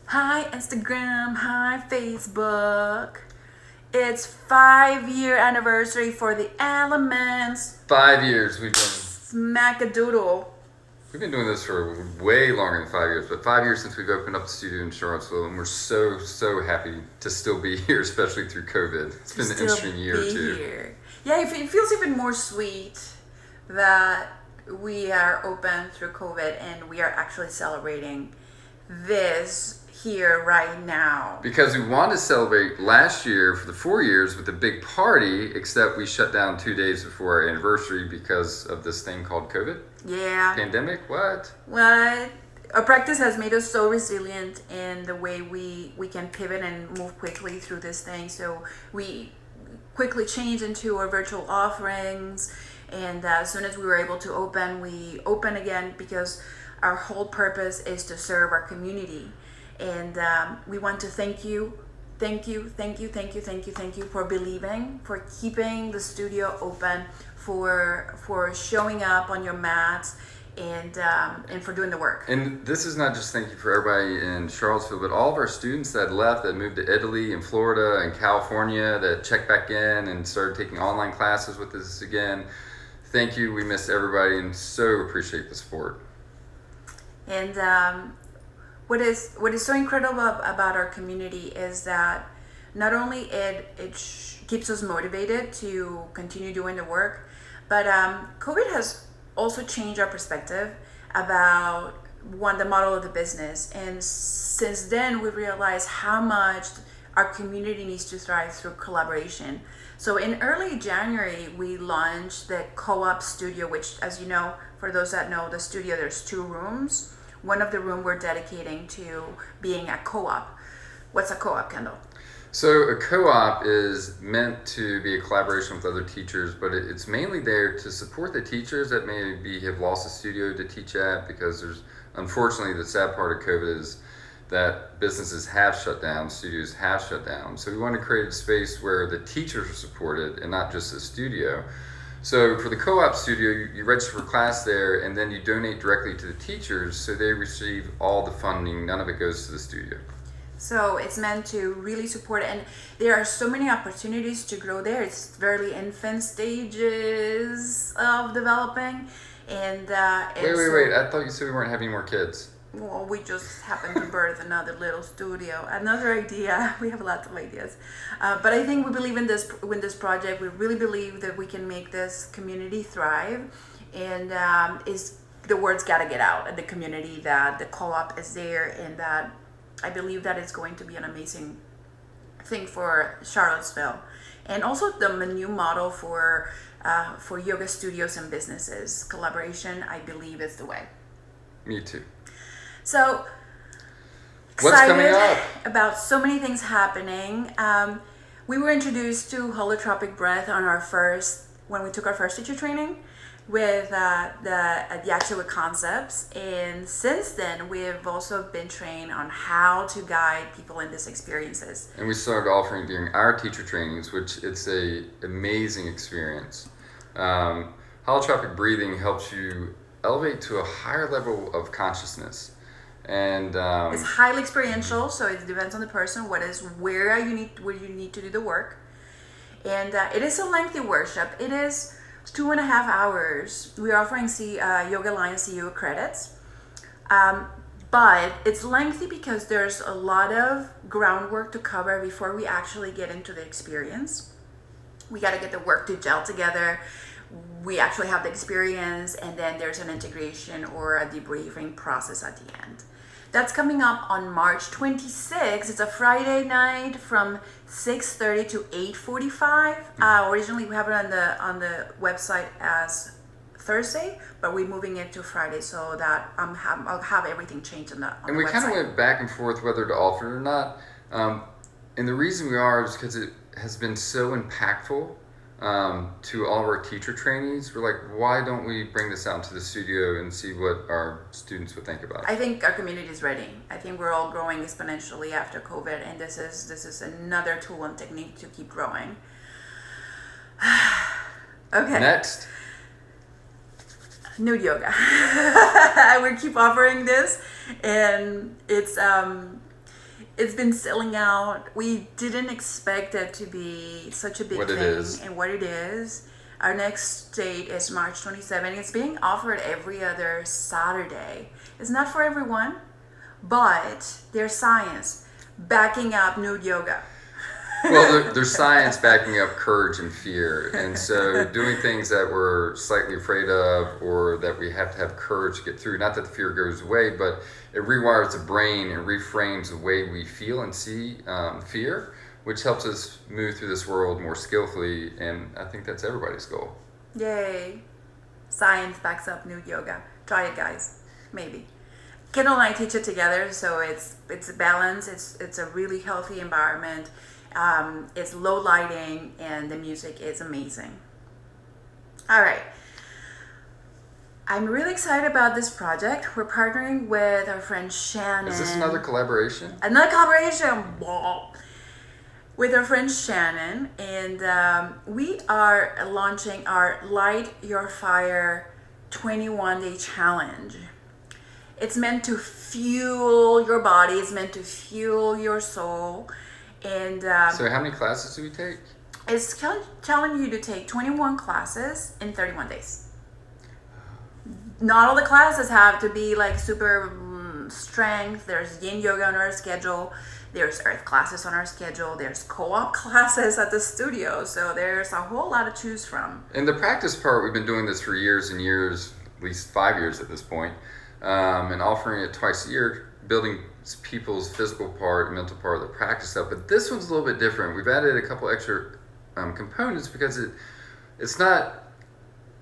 Hi Instagram, hi Facebook. It's 5 year anniversary for the elements. 5 years we've been Smackadoodle. we've been doing this for way longer than 5 years, but 5 years since we've opened up the studio in Charlottesville, and we're so happy to still be here, especially through COVID. It's been an interesting year or two. Here. Yeah, it feels even more sweet that we are open through COVID and we are actually celebrating this here right now. Because we wanted to celebrate last year for the 4 years with a big party, except we shut down 2 days before our anniversary because of this thing called COVID. Yeah. Pandemic? What? Our practice has made us so resilient in the way we can pivot and move quickly through this thing. So we quickly changed into our virtual offerings, and as soon as we were able to open, we open again because our whole purpose is to serve our community. And we want to thank you for believing, for keeping the studio open, for showing up on your mats, and for doing the work. And this is not just thank you for everybody in Charlottesville, but all of our students that left, that moved to Italy and Florida and California, that checked back in and started taking online classes with us again. Thank you. We miss everybody and so appreciate the support. And what is so incredible about our community is that not only it keeps us motivated to continue doing the work, but COVID has also changed our perspective about the model of the business. And since then, we realized how much our community needs to thrive through collaboration. So in early January, we launched the CoOp Studio, which, as you know, for those that know the studio, there's 2 rooms. One of the room we're dedicating to being a co-op. What's a co-op, Kendall? So a co-op is meant to be a collaboration with other teachers, but it's mainly there to support the teachers that maybe have lost a studio to teach at, because there's, unfortunately, the sad part of COVID is that businesses have shut down, studios have shut down. So we want to create a space where the teachers are supported and not just the studio. So for the CoOp Studio, you register for class there, and then you donate directly to the teachers, so they receive all the funding. None of it goes to the studio. So it's meant to really support it, and there are so many opportunities to grow there. It's very infant stages of developing, and Wait! I thought you said we weren't having more kids. Well, we just happened to birth another little studio, another idea. We have lots of ideas, but I think we believe in this project. We really believe that we can make this community thrive, and is the word's got to get out in the community that the co-op is there, and that I believe that it's going to be an amazing thing for Charlottesville, and also the new model for yoga studios and businesses. Collaboration, I believe, is the way. Me too. So what's coming up? About so many things happening. We were introduced to Holotropic breath when we took our first teacher training with the actual concepts, and since then we have also been trained on how to guide people in these experiences. And we started offering during our teacher trainings, which it's a amazing experience. Holotropic breathing helps you elevate to a higher level of consciousness. And it's highly experiential, so it depends on the person. Where you need to do the work, and it is a lengthy workshop. It is 2.5 hours. We're offering Yoga Alliance CU credits, but it's lengthy because there's a lot of groundwork to cover before we actually get into the experience. We got to get the work to gel together. We actually have the experience, and then there's an integration or a debriefing process at the end. That's coming up on March 26th. It's a Friday night from 6:30 to 8:45. Originally, we have it on the website as Thursday, but we're moving it to Friday so that I'll have everything changed on the website. And we kind of went back and forth whether to offer it or not. And the reason we are is because it has been so impactful to all of our teacher trainees. We're like, why don't we bring this out into the studio and see what our students would think about it? I think our community is ready. I think we're all growing exponentially after COVID, and this is another tool and technique to keep growing. Okay. Next. Nude Yoga. We keep offering this, and it's It's been selling out. We didn't expect it to be such a big What it thing, is. and what it is. Our next date is March 27. It's being offered every other Saturday. It's not for everyone, but there's science backing up nude yoga. Well, there's science backing up courage and fear. And so doing things that we're slightly afraid of or that we have to have courage to get through, not that the fear goes away, but it rewires the brain and reframes the way we feel and see fear, which helps us move through this world more skillfully. And I think that's everybody's goal. Yay. Science backs up nude yoga. Try it, guys. Maybe. Kendall and I teach it together, so it's a balance. It's a really healthy environment. It's low lighting, and the music is amazing. All right. I'm really excited about this project. We're partnering with our friend Shannon. Is this another collaboration? Another collaboration. Blah. With our friend Shannon, and we are launching our Light Your Fire 21-day challenge. It's meant to fuel your body. It's meant to fuel your soul. And So how many classes do we take? it's telling you to take 21 classes in 31 days. Not all the classes have to be like super strength. There's yin yoga on our schedule. There's earth classes on our schedule. There's co-op classes at the studio. So there's a whole lot to choose from. And the practice part, we've been doing this for years and years, at least 5 years at this point, and offering it twice a year, building people's physical part, mental part of the practice up. But this one's a little bit different. We've added a couple extra components because it's not,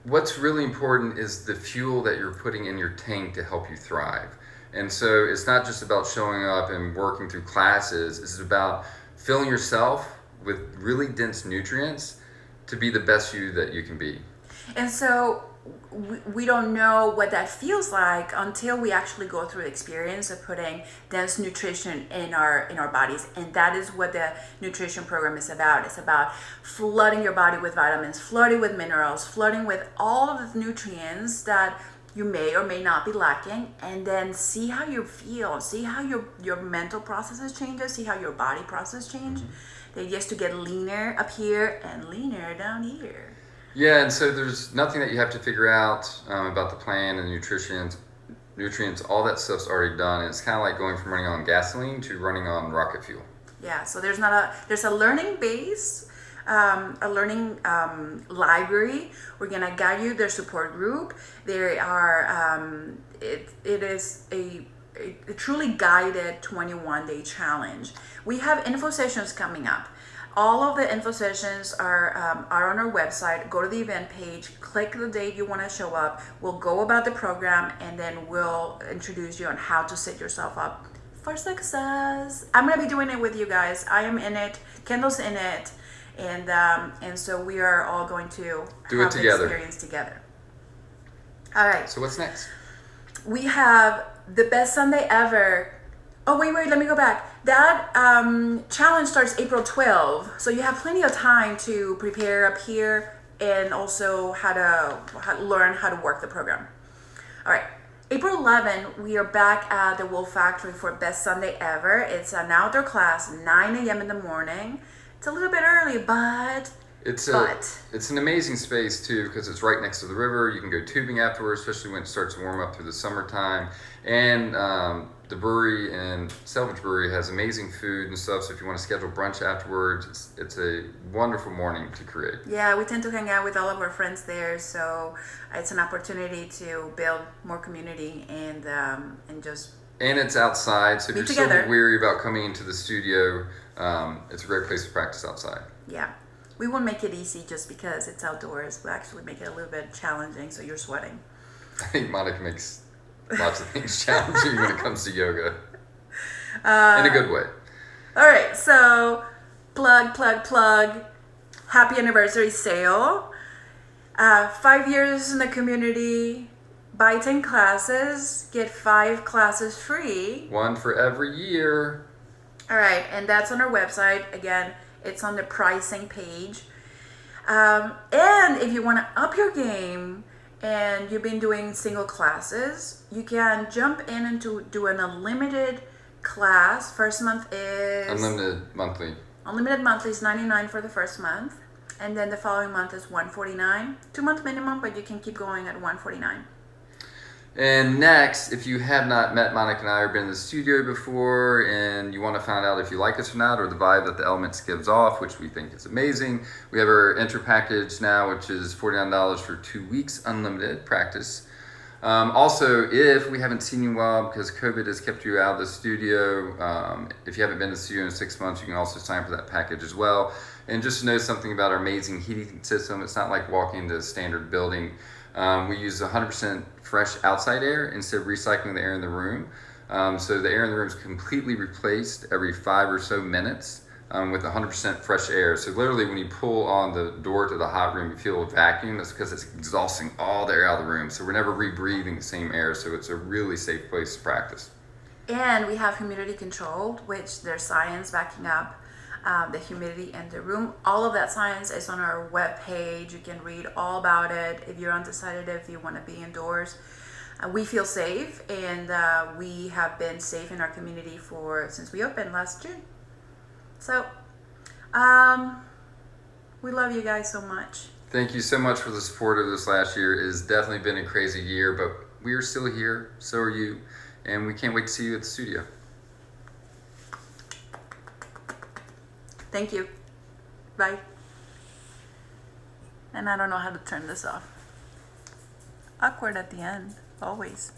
what's really important is the fuel that you're putting in your tank to help you thrive. And so it's not just about showing up and working through classes. It's about filling yourself with really dense nutrients to be the best you that you can be. And so we don't know what that feels like until we actually go through the experience of putting dense nutrition in our bodies. And that is what the nutrition program is about. It's about flooding your body with vitamins, flooding with minerals, flooding with all of the nutrients that you may or may not be lacking, and then see how you feel, see how your mental processes changes, see how your body process change. The idea is to get leaner up here and leaner down here. Yeah, and so there's nothing that you have to figure out about the plan and nutrients. All that stuff's already done. And it's kind of like going from running on gasoline to running on rocket fuel. Yeah, so there's a learning base, a learning library. We're gonna guide you. There's support group. There are it is a truly guided 21-day challenge. We have info sessions coming up. All of the info sessions are on our website. Go to the event page, click the date you want to show up. We'll go about the program, and then we'll introduce you on how to set yourself up for success. I'm gonna be doing it with you guys. I am in it. Kendall's in it, and so we are all going to Do it have together. the experience together. All right. So what's next? We have the best Sunday ever. Oh, wait, let me go back. That challenge starts April 12, so you have plenty of time to prepare up here and also how to learn how to work the program. All right, April 11, we are back at the Wolf Factory for Best Sunday Ever. It's an outdoor class, 9 a.m. in the morning. It's a little bit early, but It's an amazing space too because it's right next to the river. You can go tubing afterwards, especially when it starts to warm up through the summertime. And the brewery and Selvage Brewery has amazing food and stuff. So if you want to schedule brunch afterwards, it's a wonderful morning to create. yeah, we tend to hang out with all of our friends there, so it's an opportunity to build more community and just. And it's outside, so if you're together. still weary about coming into the studio, it's a great place to practice outside. Yeah. We won't make it easy just because it's outdoors. We'll actually make it a little bit challenging so you're sweating. I think Monica makes lots of things challenging when it comes to yoga. In a good way. All right, so plug. Happy anniversary sale. 5 years in the community. Buy 10 classes. Get 5 classes free. One for every year. All right, and that's on our website. Again, it's on the pricing page. And if you want to up your game and you've been doing single classes, you can jump in and do an unlimited class. First month is Unlimited monthly. Unlimited monthly is $99 for the first month, and then the following month is $149. 2-month minimum, but you can keep going at $149. And next, if you have not met Monica and I or been in the studio before and you want to find out if you like us or not, or the vibe that the Elements gives off, which we think is amazing, we have our intro package now, which is $49 for 2 weeks unlimited practice. Also, if we haven't seen you in a while because COVID has kept you out of the studio, if you haven't been to the studio in 6 months, you can also sign up for that package as well. And just to know something about our amazing heating system, it's not like walking into a standard building. We use 100% fresh outside air instead of recycling the air in the room. So the air in the room is completely replaced every 5 or so minutes with 100% fresh air. So literally when you pull on the door to the hot room, you feel a vacuum. That's because it's exhausting all the air out of the room. So we're never rebreathing the same air. So it's a really safe place to practice. And we have humidity controlled, which there's science backing up the humidity in the room. All of that science is on our webpage. You can read all about it. If you're undecided if you want to be indoors, we feel safe, and we have been safe in our community since we opened last June. So we love you guys so much. Thank you so much for the support of this last year. It has definitely been a crazy year, but we are still here. So are you. And we can't wait to see you at the studio. Thank you. Bye. And I don't know how to turn this off. Awkward at the end, always.